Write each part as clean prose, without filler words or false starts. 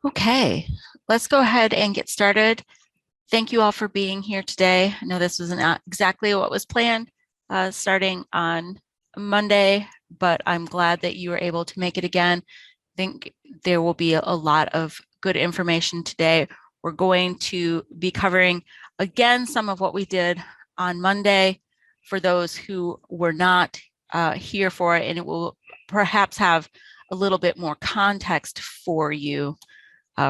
Okay, let's go ahead and get started. Thank you all for being here today. I know this was not exactly what was planned starting on Monday, but I'm glad that you were able to make it again. I think there will be a lot of good information today. We're going to be covering again some of what we did on Monday for those who were not here for it, and it will perhaps have a little bit more context for you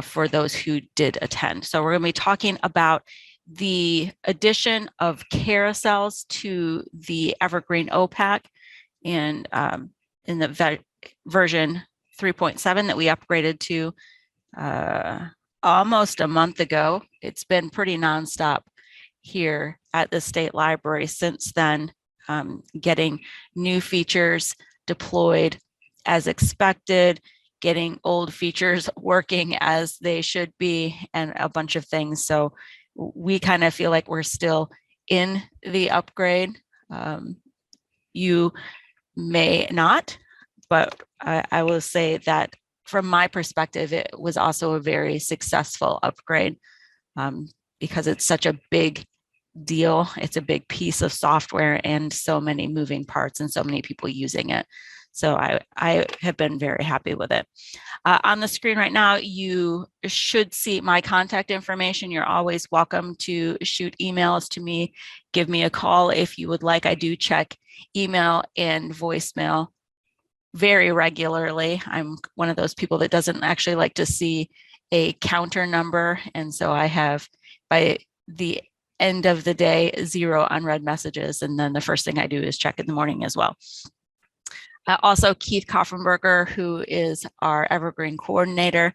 for those who did attend. So we're going to be talking about the addition of carousels to the Evergreen OPAC and in the version 3.7 that we upgraded to almost a month ago. It's been pretty nonstop here at the State Library since then, getting new features deployed as expected, getting old features working as they should be, and a bunch of things. So we kind of feel like we're still in the upgrade. You may not, but I will say that from my perspective, it was also a very successful upgrade because it's such a big deal. It's a big piece of software and so many moving parts and so many people using it. So I have been very happy with it. On the screen right now, you should see my contact information. You're always welcome to shoot emails to me, give me a call if you would like. I do check email and voicemail very regularly. I'm one of those people that doesn't actually like to see a counter number. And so I have, by the end of the day, 0 unread messages. And then the first thing I do is check in the morning as well. Also, Keith Koffenberger, who is our Evergreen coordinator,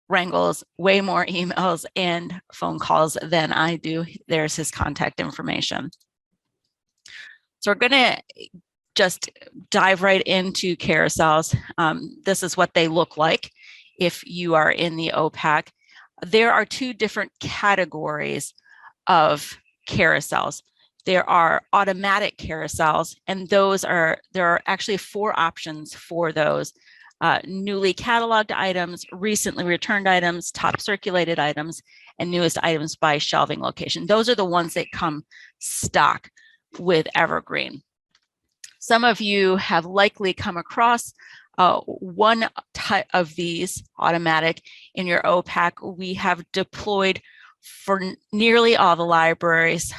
wrangles way more emails and phone calls than I do. There's his contact information. So we're going to just dive right into carousels. This is what they look like if you are in the OPAC. There are 2 different categories of carousels. There are automatic carousels, and there are actually 4 options for those. Newly cataloged items, recently returned items, top circulated items, and newest items by shelving location. Those are the ones that come stock with Evergreen. Some of you have likely come across one type of these automatic in your OPAC. We have deployed for nearly all the libraries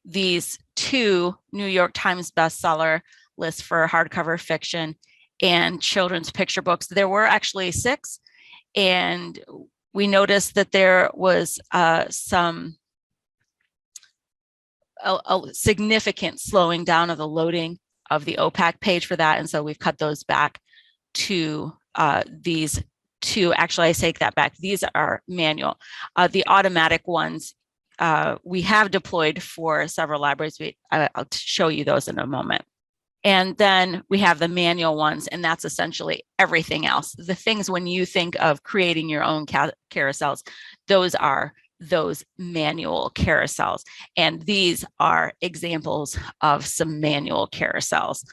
these 2 New York Times bestseller lists for hardcover fiction and children's picture books. There were actually 6, and we noticed that there was a significant slowing down of the loading of the OPAC page for that, and so we've cut those back to these 2. Actually, I take that back. These are manual. The automatic ones we have deployed for several libraries. I'll show you those in a moment. And then we have the manual ones, and that's essentially everything else. The things when you think of creating your own carousels, those are those manual carousels. And these are examples of some manual carousels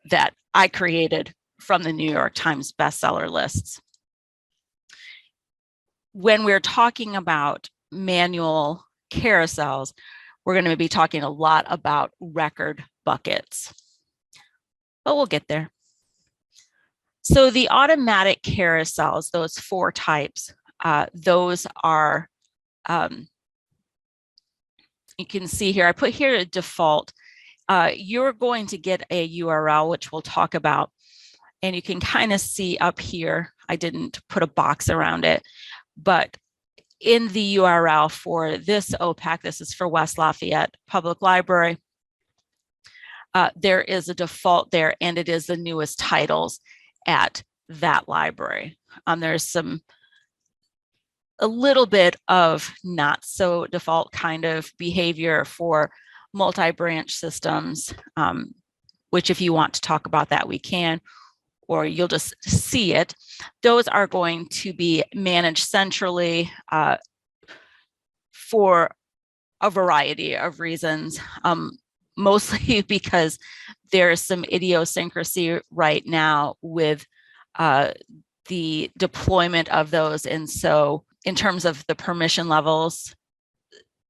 that I created from the New York Times bestseller lists. When we're talking about manual carousels, we're going to be talking a lot about record buckets, but we'll get there. So the automatic carousels, those 4 types, those are, you can see here, I put here a default. You're going to get a URL, which we'll talk about, and you can kind of see up here, I didn't put a box around it, but in the URL for this OPAC, this is for West Lafayette Public Library, there is a default there, and it is the newest titles at that library. There's a little bit of not so default kind of behavior for multi-branch systems, which if you want to talk about that, we can, or you'll just see it. Those are going to be managed centrally for a variety of reasons, mostly because there's some idiosyncrasy right now with the deployment of those. And so in terms of the permission levels,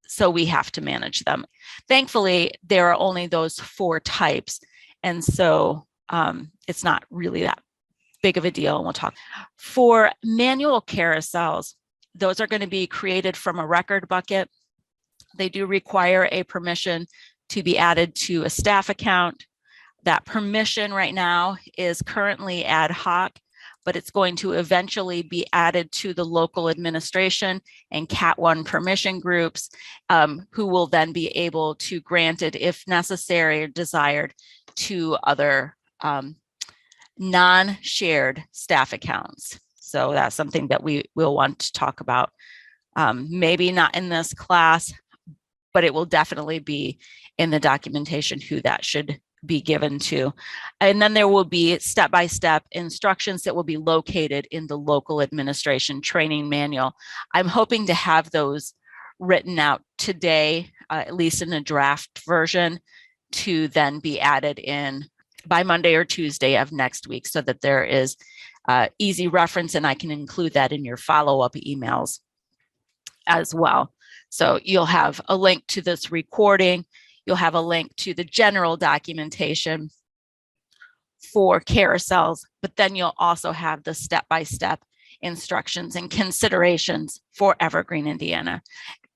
so we have to manage them. Thankfully, there are only those 4 types. And so it's not really that big of a deal. And we'll talk. For manual carousels, those are going to be created from a record bucket. They do require a permission to be added to a staff account. That permission right now is currently ad hoc, but it's going to eventually be added to the local administration and Cat 1 permission groups, who will then be able to grant it if necessary or desired to other non-shared staff accounts. So that's something that we will want to talk about. Maybe not in this class, but it will definitely be in the documentation who that should be given to. And then there will be step-by-step instructions that will be located in the local administration training manual. I'm hoping to have those written out today, at least in a draft version, to then be added in by Monday or Tuesday of next week, so that there is easy reference, and I can include that in your follow-up emails as well. So you'll have a link to this recording. You'll have a link to the general documentation for carousels, but then you'll also have the step-by-step instructions and considerations for Evergreen, Indiana.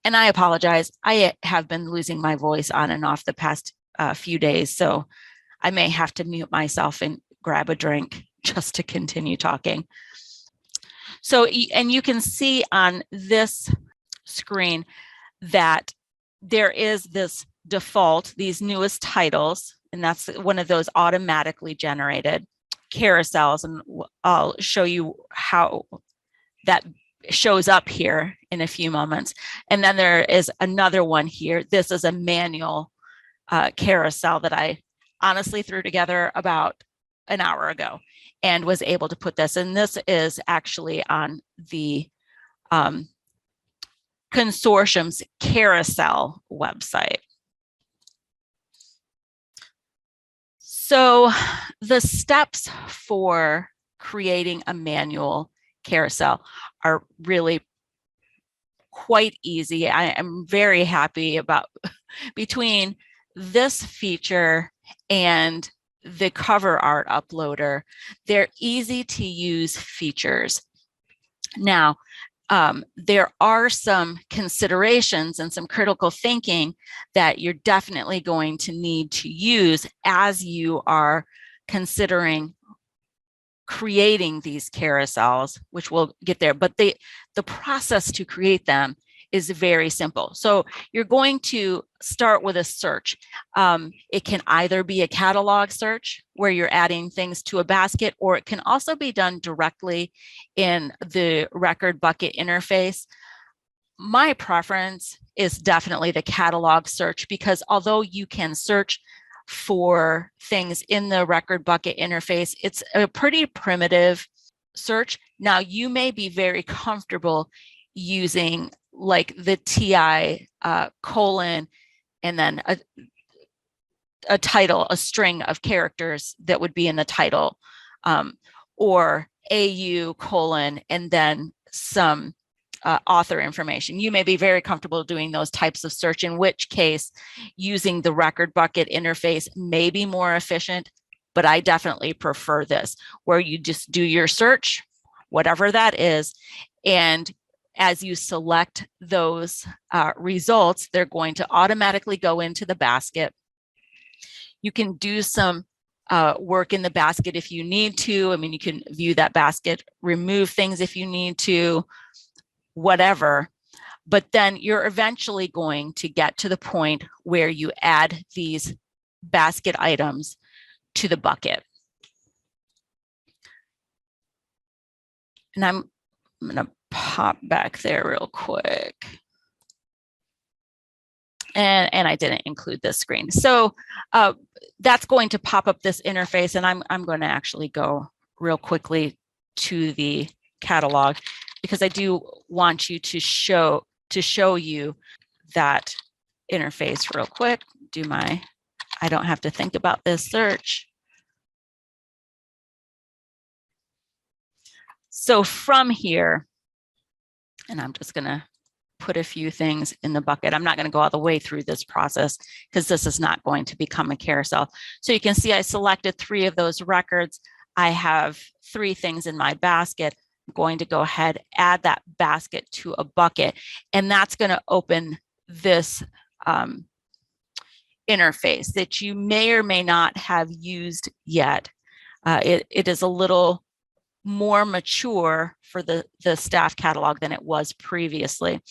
And I apologize, I have been losing my voice on and off the past few days, so I may have to mute myself and grab a drink just to continue talking. So, and you can see on this screen that there is this default, these newest titles, and that's one of those automatically generated carousels. And I'll show you how that shows up here in a few moments. And then there is another one here. This is a manual carousel that I honestly threw together about an hour ago and was able to put this. And this is actually on the consortium's Carousel website. So the steps for creating a manual carousel are really quite easy. I am very happy about between this feature and the cover art uploader, they're easy to use features. Now, there are some considerations and some critical thinking that you're definitely going to need to use as you are considering creating these carousels, which we'll get there. But the process to create them is very simple. So you're going to start with a search. It can either be a catalog search where you're adding things to a basket, or it can also be done directly in the record bucket interface. My preference is definitely the catalog search, because although you can search for things in the record bucket interface, it's a pretty primitive search. Now, you may be very comfortable using like the TI colon and then a title, a string of characters that would be in the title, or AU colon and then some author information. You may be very comfortable doing those types of search, in which case using the record bucket interface may be more efficient, but I definitely prefer this, where you just do your search, whatever that is, and as you select those results, they're going to automatically go into the basket. You can do some work in the basket if you need to. I mean, you can view that basket, remove things if you need to, whatever. But then you're eventually going to get to the point where you add these basket items to the bucket. And I'm going to pop back there real quick. And I didn't include this screen. So that's going to pop up this interface, and I'm going to actually go real quickly to the catalog, because I do want you to show you that interface real quick. I don't have to think about this search. So from here, and I'm just going to put a few things in the bucket. I'm not going to go all the way through this process because this is not going to become a carousel. So you can see I selected 3 of those records. I have 3 things in my basket. I'm going to go ahead, add that basket to a bucket, and that's going to open this interface that you may or may not have used yet. It is a little more mature for the staff catalog than it was previously.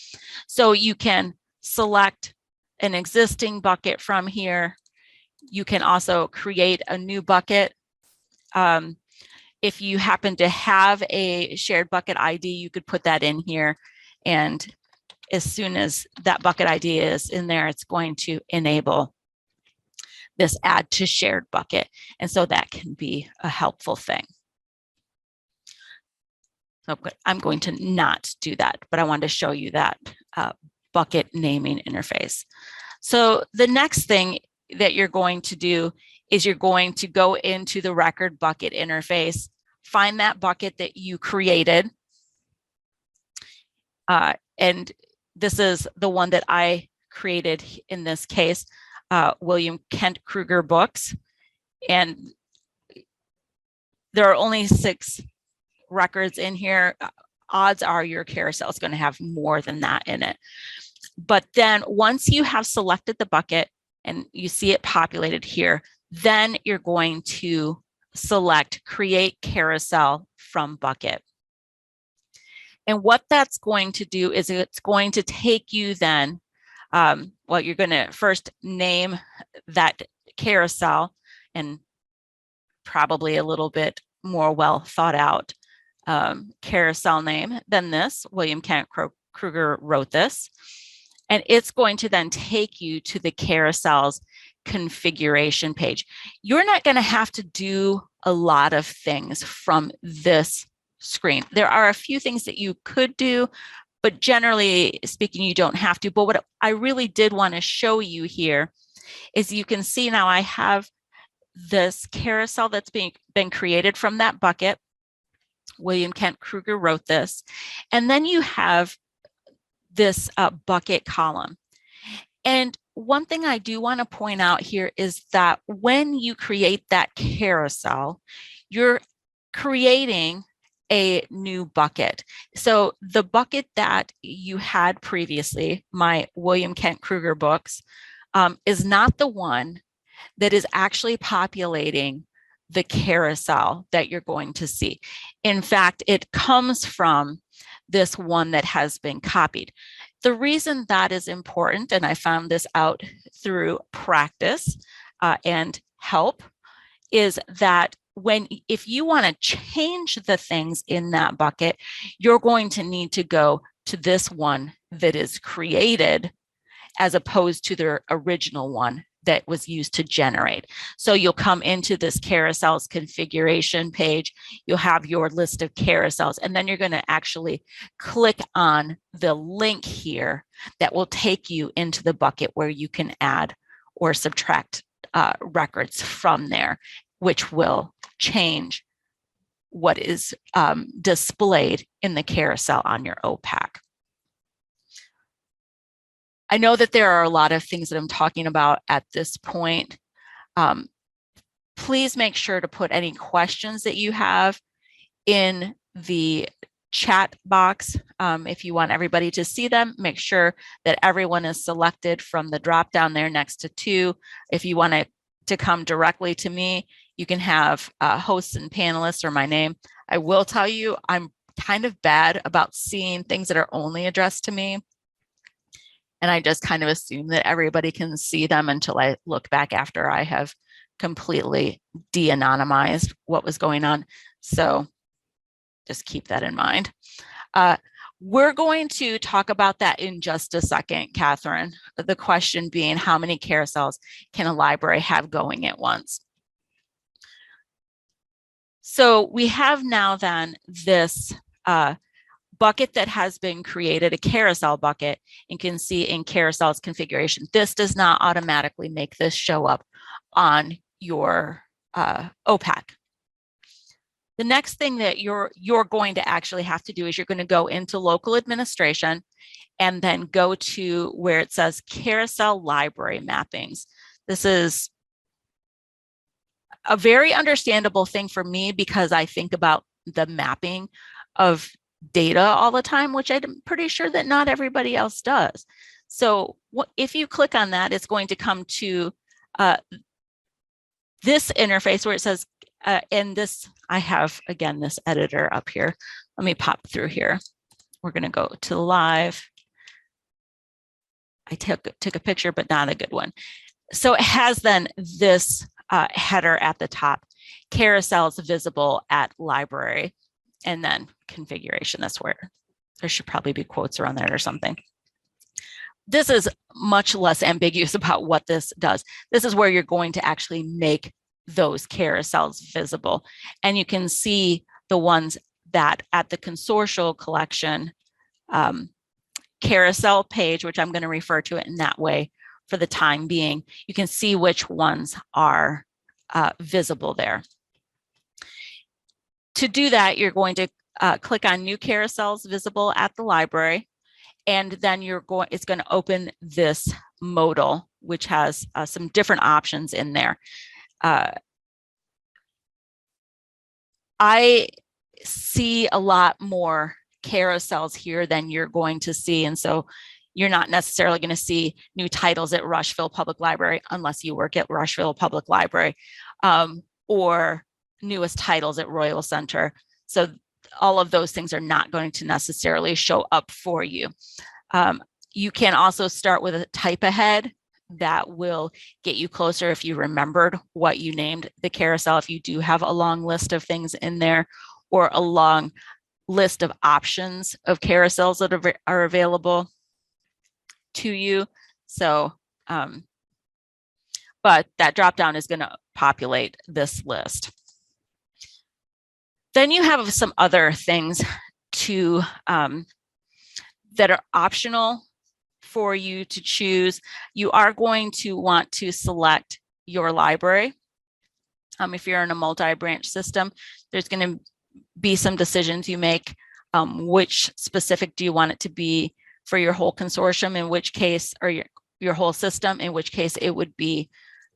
So you can select an existing bucket from here. You can also create a new bucket. If you happen to have a shared bucket ID, you could put that in here. And as soon as that bucket ID is in there, it's going to enable this add to shared bucket. And so that can be a helpful thing. So I'm going to not do that, but I wanted to show you that bucket naming interface. So the next thing that you're going to do is you're going to go into the record bucket interface, find that bucket that you created. And this is the one that I created in this case, William Kent Kruger books. And there are only 6 records in here. Odds are your carousel is going to have more than that in it. But then once you have selected the bucket and you see it populated here, then you're going to select create carousel from bucket. And what that's going to do is it's going to take you then, well, you're going to first name that carousel, and probably a little bit more well thought out carousel name than this. William Kent Kruger wrote this. And it's going to then take you to the carousel's configuration page. You're not going to have to do a lot of things from this screen. There are a few things that you could do, but generally speaking, you don't have to. But what I really did want to show you here is you can see now I have this carousel that's been created from that bucket. William Kent Kruger wrote this. And then you have this bucket column. And one thing I do want to point out here is that when you create that carousel, you're creating a new bucket. So the bucket that you had previously, my William Kent Kruger books, is not the one that is actually populating the carousel that you're going to see. In fact, it comes from this one that has been copied. The reason that is important, and I found this out through practice and help, is that if you want to change the things in that bucket, you're going to need to go to this one that is created as opposed to the original one that was used to generate. So you'll come into this carousel's configuration page, you'll have your list of carousels, and then you're going to actually click on the link here that will take you into the bucket where you can add or subtract records from there, which will change what is displayed in the carousel on your OPAC. I know that there are a lot of things that I'm talking about at this point. Please make sure to put any questions that you have in the chat box. If you want everybody to see them, make sure that everyone is selected from the drop down there next to 2. If you want to come directly to me, you can have hosts and panelists or my name. I will tell you, I'm kind of bad about seeing things that are only addressed to me. And I just kind of assume that everybody can see them until I look back after I have completely de-anonymized what was going on. So just keep that in mind. We're going to talk about that in just a second, Catherine. The question being, how many carousels can a library have going at once? So we have now then this bucket that has been created, a carousel bucket, and can see in Carousel's configuration. This does not automatically make this show up on your OPAC. The next thing that you're going to actually have to do is you're going to go into local administration and then go to where it says Carousel Library Mappings. This is a very understandable thing for me because I think about the mapping of data all the time, which I'm pretty sure that not everybody else does. So if you click on that, it's going to come to this interface where it says, and this, I have, again, this editor up here. Let me pop through here. We're going to go to live. I took a picture, but not a good one. So it has then this header at the top, carousels visible at library, and then configuration. That's where there should probably be quotes around there or something. This is much less ambiguous about what this does. This is where you're going to actually make those carousels visible. And you can see the ones that at the consortial collection carousel page, which I'm going to refer to it in that way for the time being, you can see which ones are visible there. To do that, you're going to click on new carousels visible at the library, and then it's going to open this modal, which has some different options in there. I see a lot more carousels here than you're going to see, and so you're not necessarily going to see new titles at Rushville Public Library unless you work at Rushville Public Library, or newest titles at Royal Center. So all of those things are not going to necessarily show up for you. You can also start with a type ahead that will get you closer if you remembered what you named the carousel, if you do have a long list of things in there, or a long list of options of carousels that are available to you. So, but that dropdown is going to populate this list. Then you have some other things to that are optional for you to choose. You are going to want to select your library. If you're in a multi-branch system, there's going to be some decisions you make. Which specific do you want it to be for your whole consortium, in which case, or your whole system, in which case it would be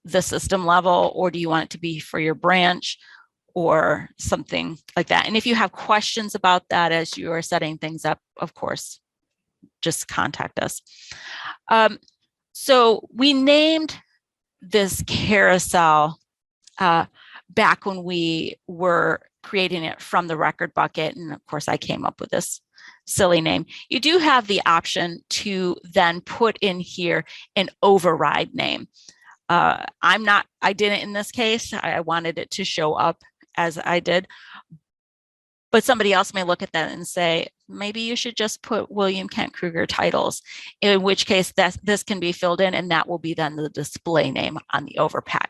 the system level, or do you want it to be for your branch or something like that? And if you have questions about that as you are setting things up, of course, just contact us. So we named this carousel back when we were creating it from the record bucket. And of course, I came up with this silly name. You do have the option to then put in here an override name. I didn't in this case. I wanted it to show up as I did. But somebody else may look at that and say, maybe you should just put William Kent Kruger titles, in which case this can be filled in, and that will be then the display name on the OPAC.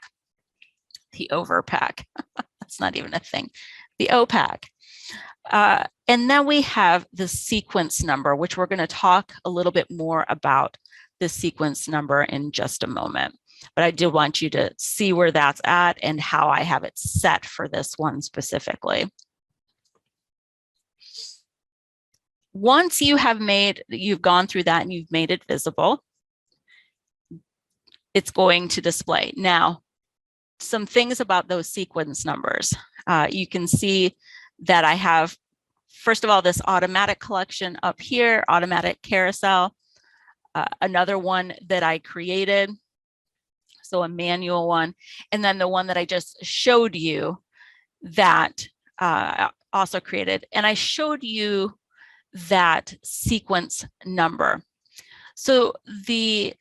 The OPAC, that's not even a thing, the OPAC. And then we have the sequence number, which we're going to talk a little bit more about the sequence number in just a moment. But I do want you to see where that's at and how I have it set for this one specifically. Once you've gone through that and you've made it visible, it's going to display. Now, some things about those sequence numbers. You can see that I have, first of all, this automatic collection up here, automatic carousel, another one that I created, so a manual one, and then the one that I just showed you that also created. And I showed you that sequence number. So the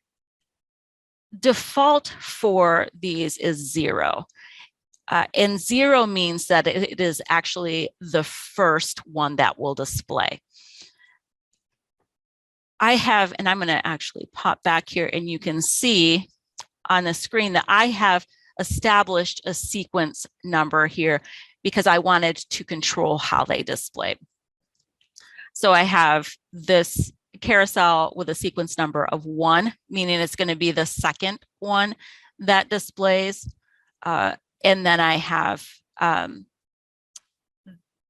default for these is 0. And 0 means that it is actually the first one that will display. I have, and I'm going to actually pop back here, and you can see on the screen that I have established a sequence number here because I wanted to control how they displayed. So I have this carousel with a sequence number of 1, meaning it's going to be the second one that displays. And then I have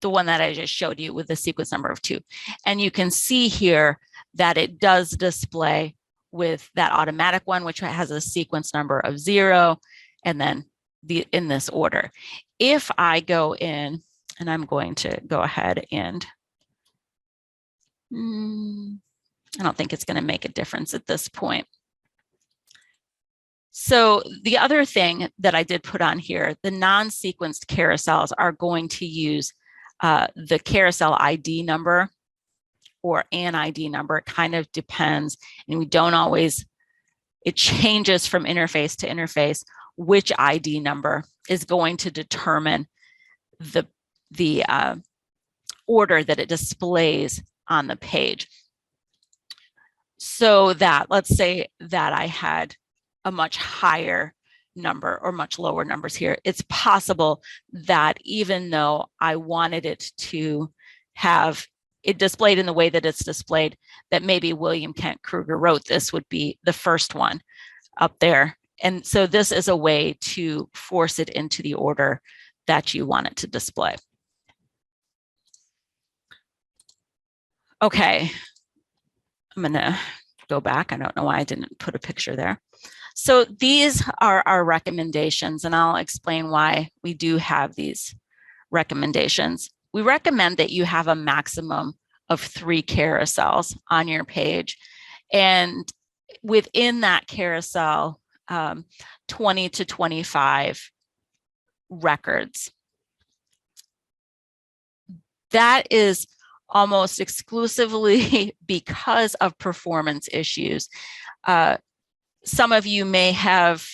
the one that I just showed you with the sequence number of 2. And you can see here that it does display with that automatic one, which has a sequence number of 0, and then in this order. If I go in, and I'm going to go ahead and I don't think it's going to make a difference at this point. So the other thing that I did put on here, the non-sequenced carousels are going to use the carousel ID number or an ID number. It kind of depends, and we don't always, it changes from interface to interface which ID number is going to determine the order that it displays on the page. So that, let's say that I had a much higher number or much lower numbers here, it's possible that even though I wanted it to have it displayed in the way that it's displayed, that maybe William Kent Kruger wrote this would be the first one up there. And so this is a way to force it into the order that you want it to display. Okay, I'm gonna go back. I don't know why I didn't put a picture there. So these are our recommendations, and I'll explain why we do have these recommendations. We recommend that you have a maximum of 3 carousels on your page, and within that carousel, 20 to 25 records. That is almost exclusively because of performance issues. Some of you may have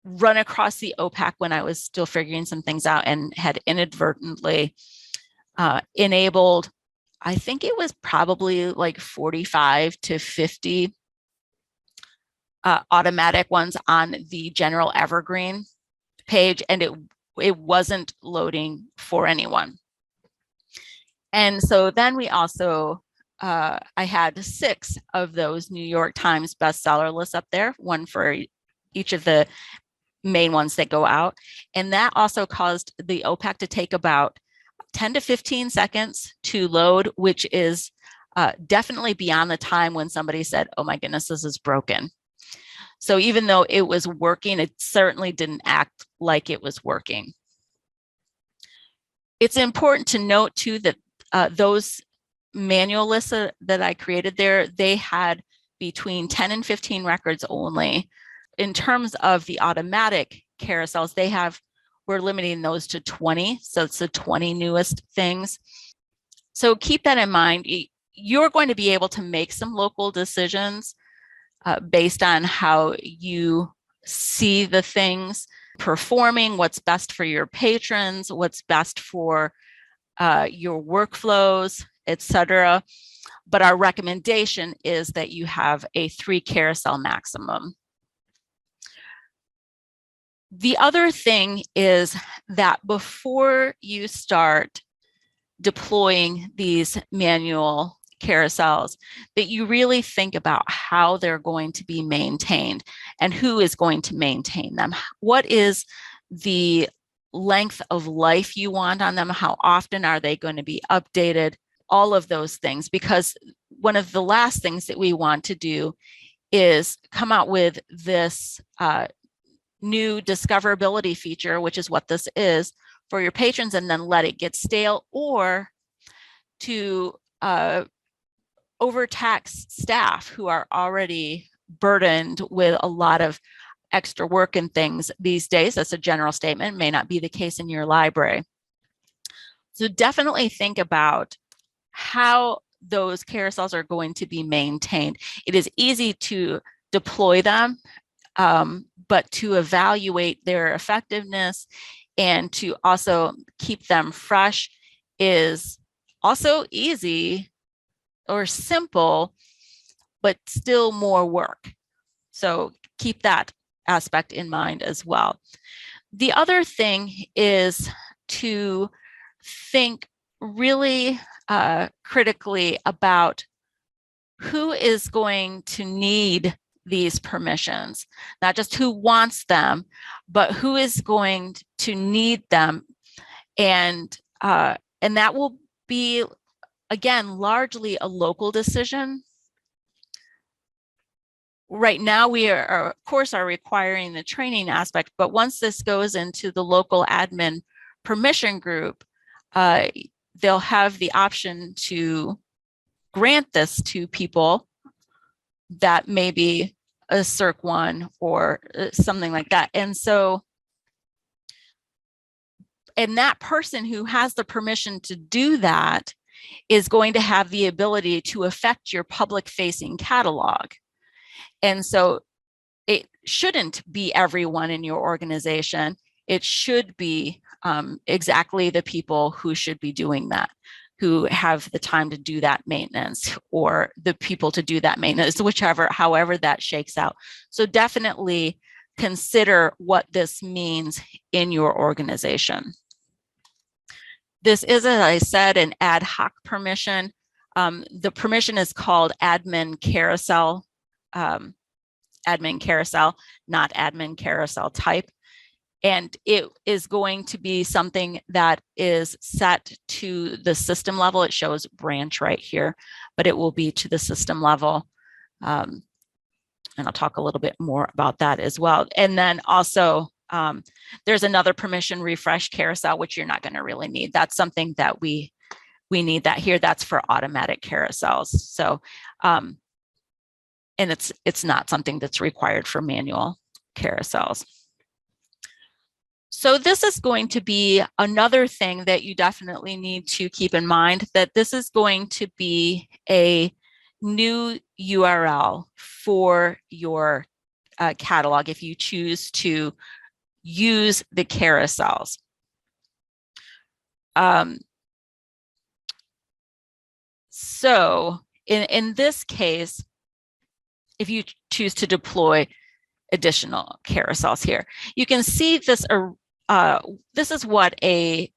run across the OPAC when I was still figuring some things out and had inadvertently enabled, I think it was probably like 45 to 50 automatic ones on the general Evergreen page, and it wasn't loading for anyone. And so then we also, I had 6 of those New York Times bestseller lists up there, one for each of the main ones that go out. And that also caused the OPAC to take about 10 to 15 seconds to load, which is definitely beyond the time when somebody said, oh my goodness, this is broken. So even though it was working, it certainly didn't act like it was working. It's important to note too that those manual lists that I created there, they had between 10 and 15 records only. In terms of the automatic carousels, we're limiting those to 20. So it's the 20 newest things. So keep that in mind. You're going to be able to make some local decisions based on how you see the things performing, what's best for your patrons, what's best for your workflows, etc. But our recommendation is that you have a 3 carousel maximum. The other thing is that before you start deploying these manual carousels, that you really think about how they're going to be maintained and who is going to maintain them. What is the length of life you want on them? How often are they going to be updated? All of those things, because one of the last things that we want to do is come out with this new discoverability feature, which is what this is, for your patrons, and then let it get stale, or to overtax staff who are already burdened with a lot of extra work and things these days. That's a general statement, may not be the case in your library. So definitely think about how those carousels are going to be maintained. It is easy to deploy them, but to evaluate their effectiveness and to also keep them fresh is also easy or simple, but still more work. So keep that aspect in mind as well. The other thing is to think really critically about who is going to need these permissions, not just who wants them, but who is going to need them, And that will be, again, largely a local decision. Right now, we are, of course, are requiring the training aspect, but once this goes into the local admin permission group, they'll have the option to grant this to people that may be a CERC 1 or something like that. And so, and that person who has the permission to do that is going to have the ability to affect your public facing catalog. And so it shouldn't be everyone in your organization. It should be exactly the people who should be doing that, who have the time to do that maintenance, or the people to do that maintenance, however that shakes out. So definitely consider what this means in your organization. This is, as I said, an ad hoc permission. The permission is called admin carousel, not admin carousel type. And it is going to be something that is set to the system level. It shows branch right here, but it will be to the system level. And I'll talk a little bit more about that as well. And then also, there's another permission, refresh carousel, which you're not going to really need. That's something that we need that here. That's for automatic carousels. So, and it's not something that's required for manual carousels. So this is going to be another thing that you definitely need to keep in mind, that this is going to be a new URL for your catalog if you choose to use the carousels. So in this case, if you choose to deploy additional carousels here, you can see this. This is what an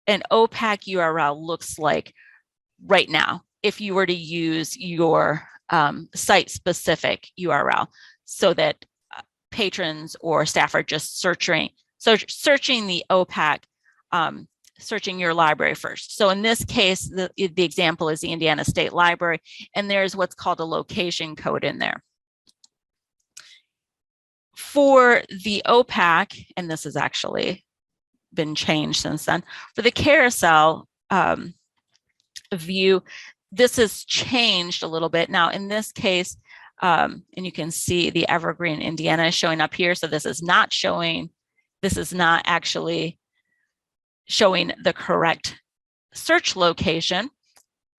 OPAC URL looks like right now if you were to use your site-specific URL, so that patrons or staff are just searching the OPAC, searching your library first. So in this case, the example is the Indiana State Library, and there's what's called a location code in there. For the OPAC, and this has actually been changed since then, for the carousel view, this has changed a little bit. Now, in this case, and you can see the Evergreen, Indiana is showing up here. So this is not actually showing the correct search location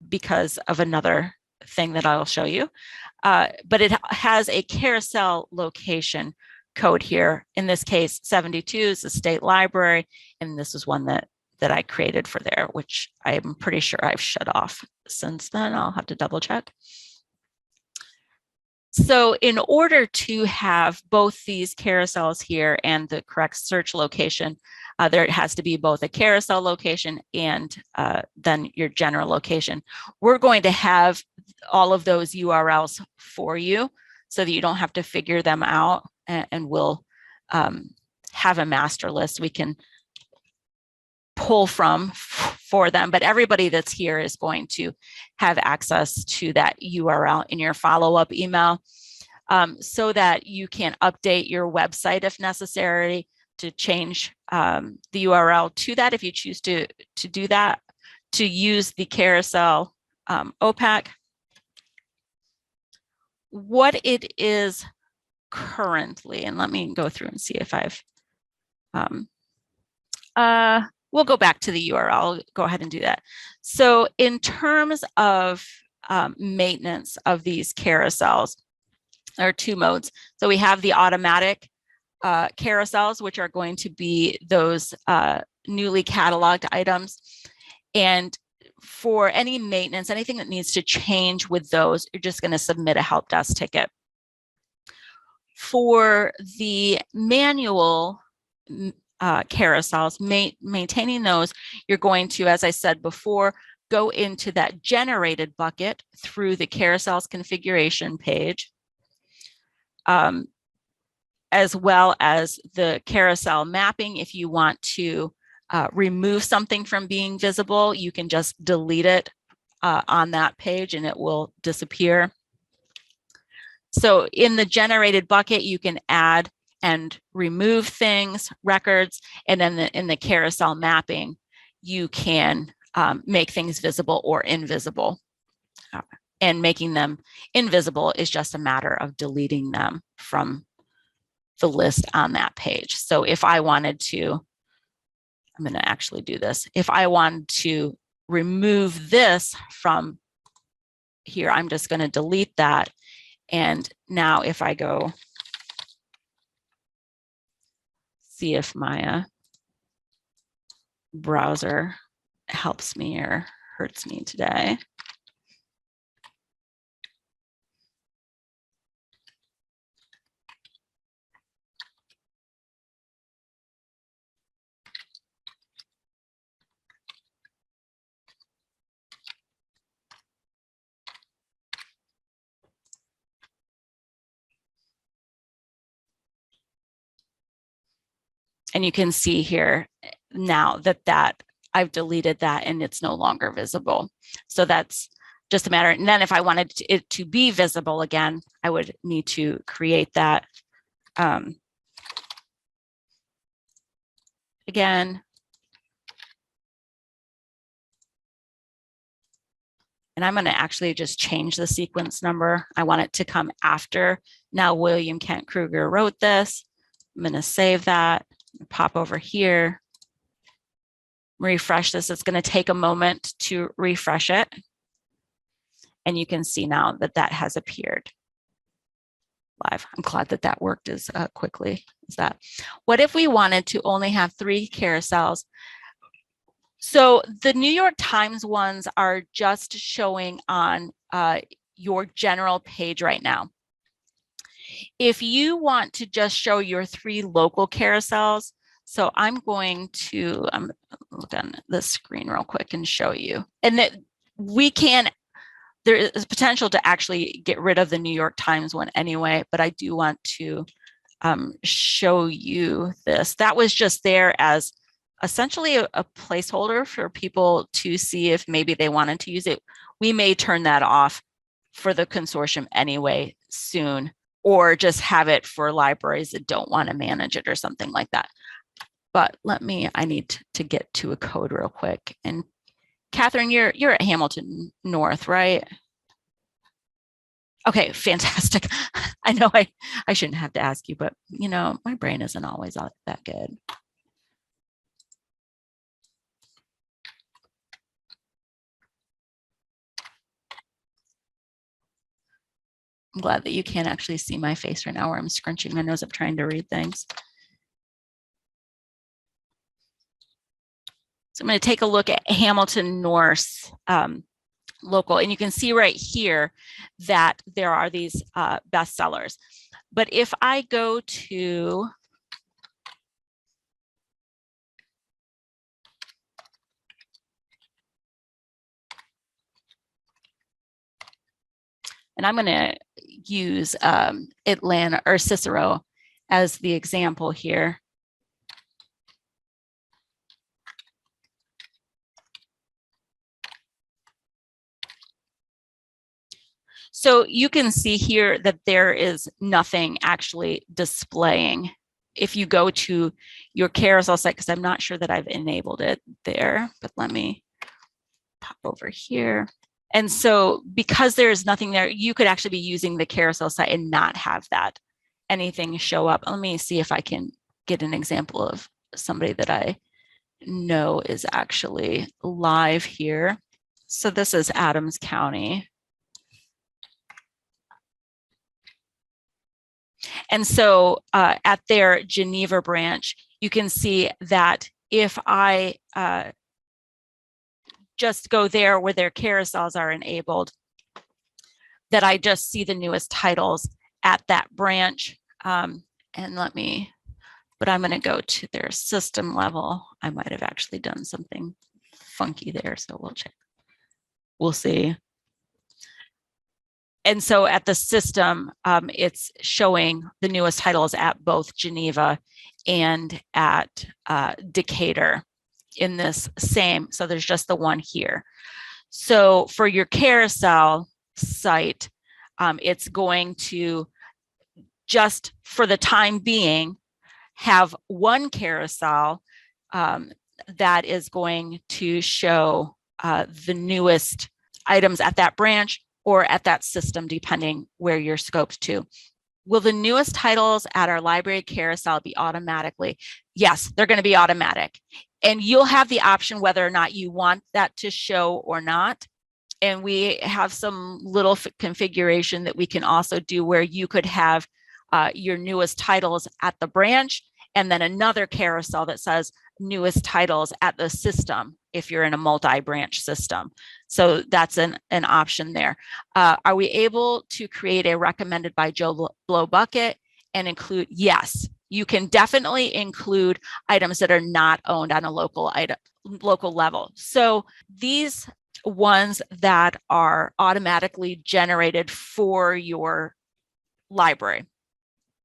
because of another thing that I'll show you. But it has a carousel location code here. In this case, 72 is the state library, and this is one that I created for there, which I'm pretty sure I've shut off since then. I'll have to double check. So in order to have both these carousels here and the correct search location, there has to be both a carousel location and then your general location. We're going to have all of those URLs for you so that you don't have to figure them out, and we'll have a master list we can pull from for them. But everybody that's here is going to have access to that URL in your follow-up email, so that you can update your website if necessary to change the URL to that if you choose to do that, to use the carousel OPAC. What it is currently, and let me go through and see if I've, we'll go back to the URL. I'll go ahead and do that. So in terms of maintenance of these carousels, there are two modes. So we have the automatic carousels, which are going to be those newly cataloged items. And for any maintenance, anything that needs to change with those, you're just going to submit a help desk ticket. For the manual carousels, maintaining those, you're going to, as I said before, go into that generated bucket through the Carousels configuration page, as well as the carousel mapping if you want to remove something from being visible, you can just delete it on that page and it will disappear. So in the generated bucket, you can add and remove things, records, and then in the carousel mapping, you can make things visible or invisible. And making them invisible is just a matter of deleting them from the list on that page. So if I wanted to, I'm going to actually do this. If I wanted to remove this from here, I'm just going to delete that. And now if I go see if my browser helps me or hurts me today. And you can see here now that I've deleted that and it's no longer visible. So that's just a matter. And then if I wanted it to be visible again, I would need to create that again. And I'm going to actually just change the sequence number. I want it to come after. Now, William Kent Kruger wrote this. I'm going to save that, pop over here, refresh this. It's going to take a moment to refresh it. And you can see now that that has appeared live. I'm glad that that worked as quickly as that. What if we wanted to only have 3 carousels? So the New York Times ones are just showing on your general page right now. If you want to just show your 3 local carousels, so I'm going to look on the screen real quick and show you. And that we can, there is potential to actually get rid of the New York Times one anyway, but I do want to show you this. That was just there as essentially a placeholder for people to see if maybe they wanted to use it. We may turn that off for the consortium anyway soon, or just have it for libraries that don't want to manage it or something like that. But I need to get to a code real quick. And Catherine, you're at Hamilton North, right? Okay, fantastic. I know I shouldn't have to ask you, but you know, my brain isn't always that good. I'm glad that you can't actually see my face right now where I'm scrunching my nose up trying to read things. So I'm going to take a look at Hamilton North local, and you can see right here that there are these bestsellers. But if I go to and I'm going to use Atlanta or Cicero as the example here. So you can see here that there is nothing actually displaying. If you go to your carousel site, because I'm not sure that I've enabled it there, but let me pop over here. And so because there is nothing there, you could actually be using the carousel site and not have that anything show up. Let me see if I can get an example of somebody that I know is actually live here. So this is Adams County. And so at their Geneva branch, you can see that if I just go there where their carousels are enabled, that I just see the newest titles at that branch. And but I'm going to go to their system level. I might have actually done something funky there, so we'll check. We'll see. And so at the system, it's showing the newest titles at both Geneva and at Decatur. in this same, so there's just the one here. So for your carousel site, it's going to just for the time being have one carousel that is going to show the newest items at that branch or at that system, depending where you're scoped to. Will the newest titles at our library carousel be automatically? Yes, they're going to be automatic. And you'll have the option whether or not you want that to show or not. And we have some little configuration that we can also do where you could have your newest titles at the branch and then another carousel that says newest titles at the system if you're in a multi-branch system. So that's an option there. Are we able to create a recommended by Joe Blow bucket and include? Yes, you can definitely include items that are not owned on a local level. So these ones that are automatically generated for your library,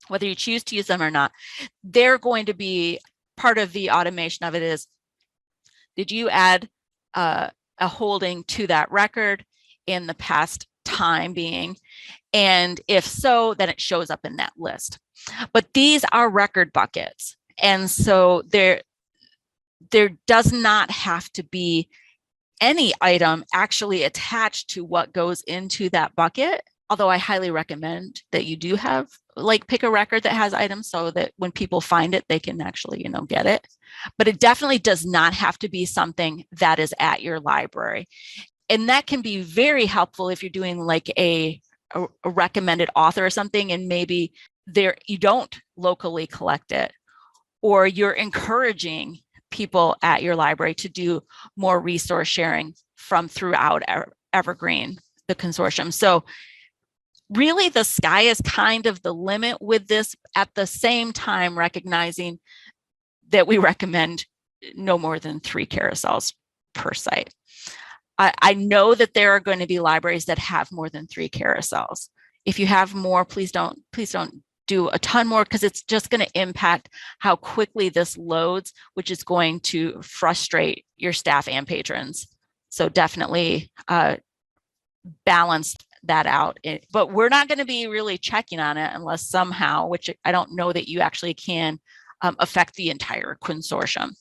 whether you choose to use them or not, they're going to be part of the automation of it is, did you add a holding to that record in the past time being? And if so, then it shows up in that list. But these are record buckets. And so there does not have to be any item actually attached to what goes into that bucket. Although I highly recommend that you do have, like, pick a record that has items so that when people find it, they can actually, get it. But it definitely does not have to be something that is at your library. And that can be very helpful if you're doing like a recommended author or something, and maybe you don't locally collect it, or you're encouraging people at your library to do more resource sharing from throughout Evergreen, the consortium. So really the sky is kind of the limit with this, at the same time recognizing that we recommend no more than 3 carousels per site. I know that there are going to be libraries that have more than 3 carousels. If you have more, please don't do a ton more, because it's just going to impact how quickly this loads, which is going to frustrate your staff and patrons. So definitely balance that out. But we're not going to be really checking on it unless somehow, which I don't know that you actually can, affect the entire consortium.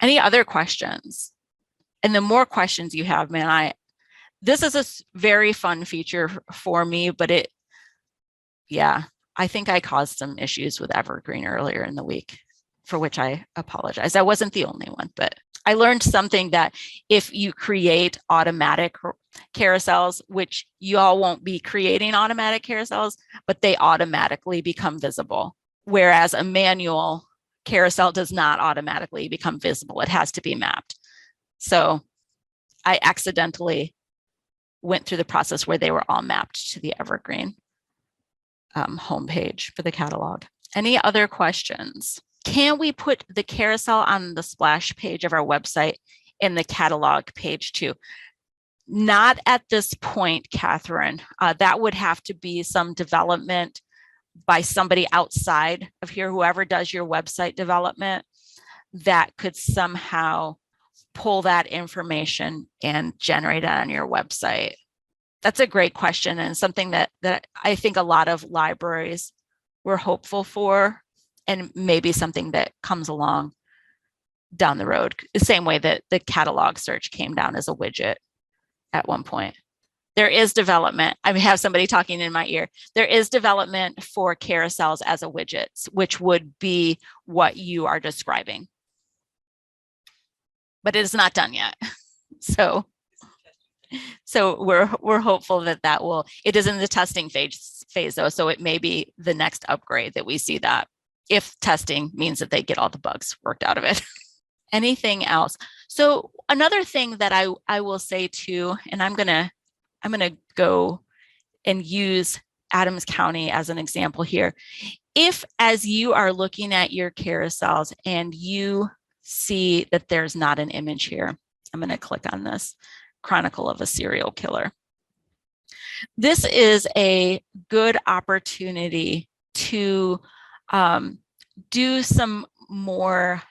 Any other questions? And the more questions you have, man, this is a very fun feature for me, but I think I caused some issues with Evergreen earlier in the week, for which I apologize. I wasn't the only one, but I learned something, that if you create automatic carousels, which you all won't be creating automatic carousels, but they automatically become visible. Whereas a manual carousel does not automatically become visible. It has to be mapped. So I accidentally went through the process where they were all mapped to the Evergreen homepage for the catalog. Any other questions? Can we put the carousel on the splash page of our website in the catalog page too? Not at this point, Catherine. That would have to be some development by somebody outside of here, whoever does your website development, that could somehow pull that information and generate it on your website. That's a great question, and something that I think a lot of libraries were hopeful for, and maybe something that comes along down the road, the same way that the catalog search came down as a widget at one point. There is development. I have somebody talking in my ear. There is development for carousels as a widget, which would be what you are describing. But it is not done yet. So we're hopeful that will, it is in the testing phase though, so it may be the next upgrade that we see that, if testing means that they get all the bugs worked out of it. Anything else? So another thing that I will say too, and I'm gonna go and use Adams County as an example here. If, as you are looking at your carousels and you see that there's not an image here, I'm going to click on this, Chronicle of a Serial Killer. This is a good opportunity to do some more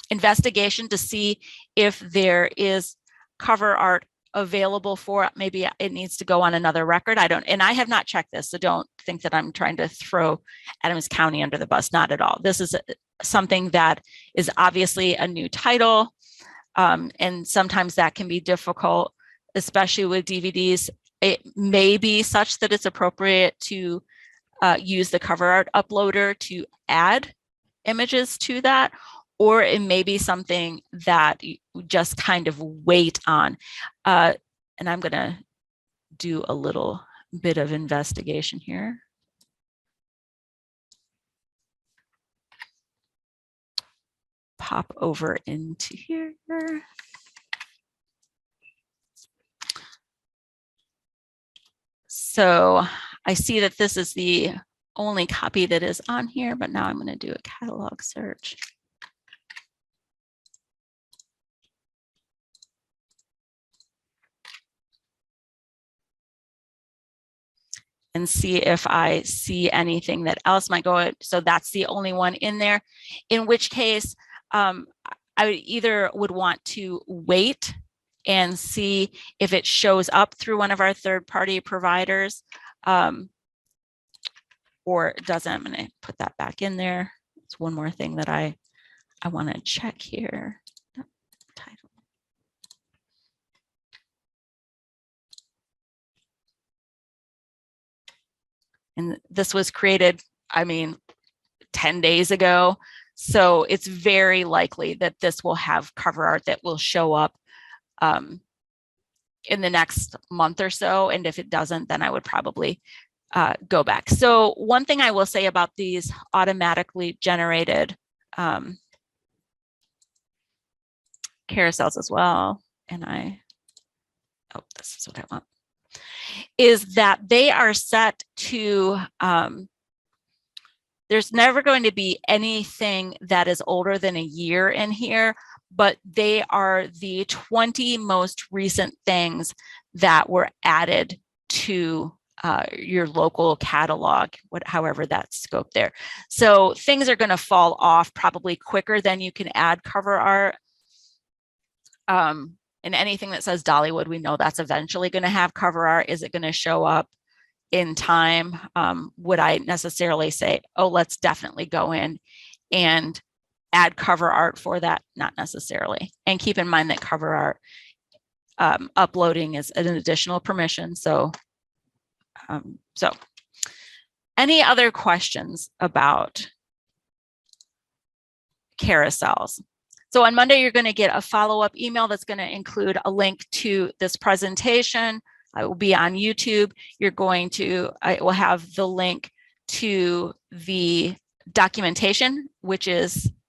investigation to see if there is cover art available for it. Maybe it needs to go on another record. I have not checked this, so don't think that I'm trying to throw Adams County under the bus. Not at all. This is something that is obviously a new title, and sometimes that can be difficult, especially with DVDs. It may be such that it's appropriate to use the cover art uploader to add images to that, or it may be something that you just kind of wait on. And I'm going to do a little bit of investigation here. Pop over into here. So I see that this is the only copy that is on here, but now I'm going to do a catalog search. And see if I see anything that else might go. So that's the only one in there, in which case I would want to wait and see if it shows up through one of our third-party providers, or it doesn't. I'm going to put that back in there. It's one more thing that I want to check here. Title. And this was created, 10 days ago. So it's very likely that this will have cover art that will show up in the next month or so. And if it doesn't, then I would probably go back. So one thing I will say about these automatically generated carousels as well, and this is what I want, is that they are set to, there's never going to be anything that is older than a year in here, but they are the 20 most recent things that were added to your local catalog, however that's scoped there. So things are going to fall off probably quicker than you can add cover art. And anything that says Dollywood, we know that's eventually going to have cover art. Is it going to show up in time? Would I necessarily say, oh, let's definitely go in and add cover art for that? Not necessarily. And keep in mind that cover art uploading is an additional permission. So any other questions about carousels? So on Monday, you're going to get a follow-up email that's going to include a link to this presentation. It will be on YouTube. I will have the link to the documentation, which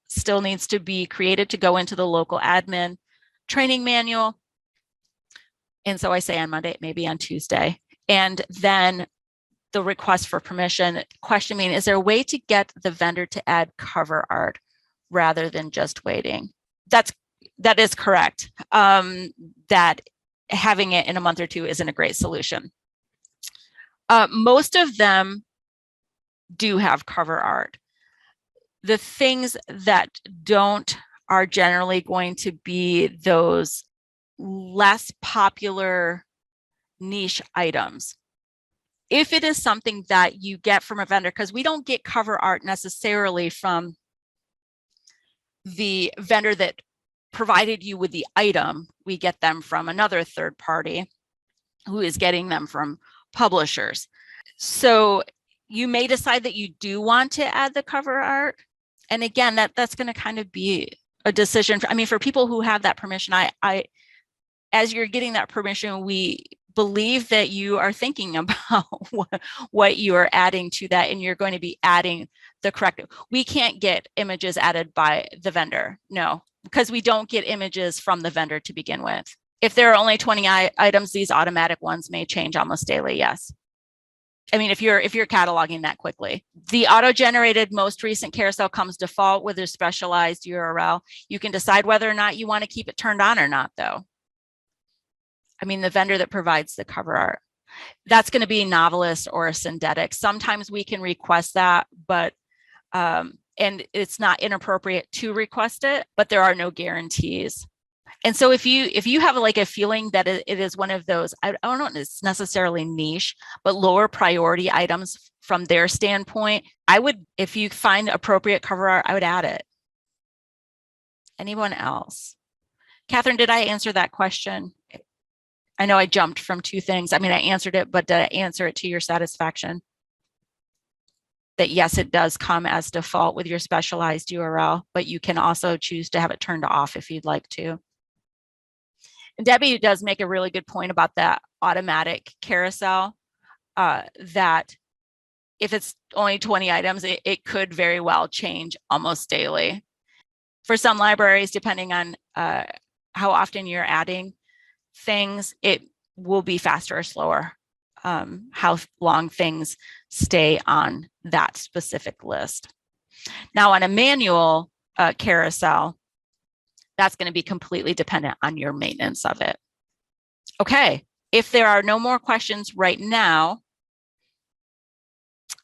still needs to be created to go into the local admin training manual. And so I say on Monday, maybe on Tuesday. And then the request for permission question being, is there a way to get the vendor to add cover art rather than just waiting? That is correct. That having it in a month or two isn't a great solution. Most of them do have cover art. The things that don't are generally going to be those less popular niche items. If it is something that you get from a vendor, because we don't get cover art necessarily from the vendor that provided you with the item, we get them from another third party who is getting them from publishers. So you may decide that you do want to add the cover art. And again, that's going to kind of be a decision. For people who have that permission, as you're getting that permission, we believe that you are thinking about what you are adding to that, and you're going to be adding the correct. We can't get images added by the vendor, no, because we don't get images from the vendor to begin with. If there are only 20 items, these automatic ones may change almost daily, yes. If you're cataloging that quickly. The auto-generated most recent carousel comes default with a specialized URL. You can decide whether or not you want to keep it turned on or not, though. The vendor that provides the cover art, that's going to be Novelist or Synthetic. Sometimes we can request that, but and it's not inappropriate to request it, but there are no guarantees. And so if you have like a feeling that it is one of those, I don't know, it's necessarily niche, but lower priority items from their standpoint, I would, if you find appropriate cover art, I would add it. Anyone else? Catherine, did I answer that question? I know I jumped from two things. I mean, I answered it, but did I answer it to your satisfaction? That yes, it does come as default with your specialized URL, but you can also choose to have it turned off if you'd like to. And Debbie does make a really good point about that automatic carousel, that if it's only 20 items, it could very well change almost daily. For some libraries, depending on how often you're adding things, it will be faster or slower, how long things stay on that specific list. Now, on a manual carousel, that's going to be completely dependent on your maintenance of it. Okay, if there are no more questions right now,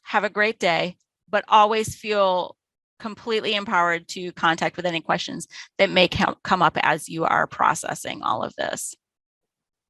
have a great day, but always feel completely empowered to contact with any questions that may come up as you are processing all of this.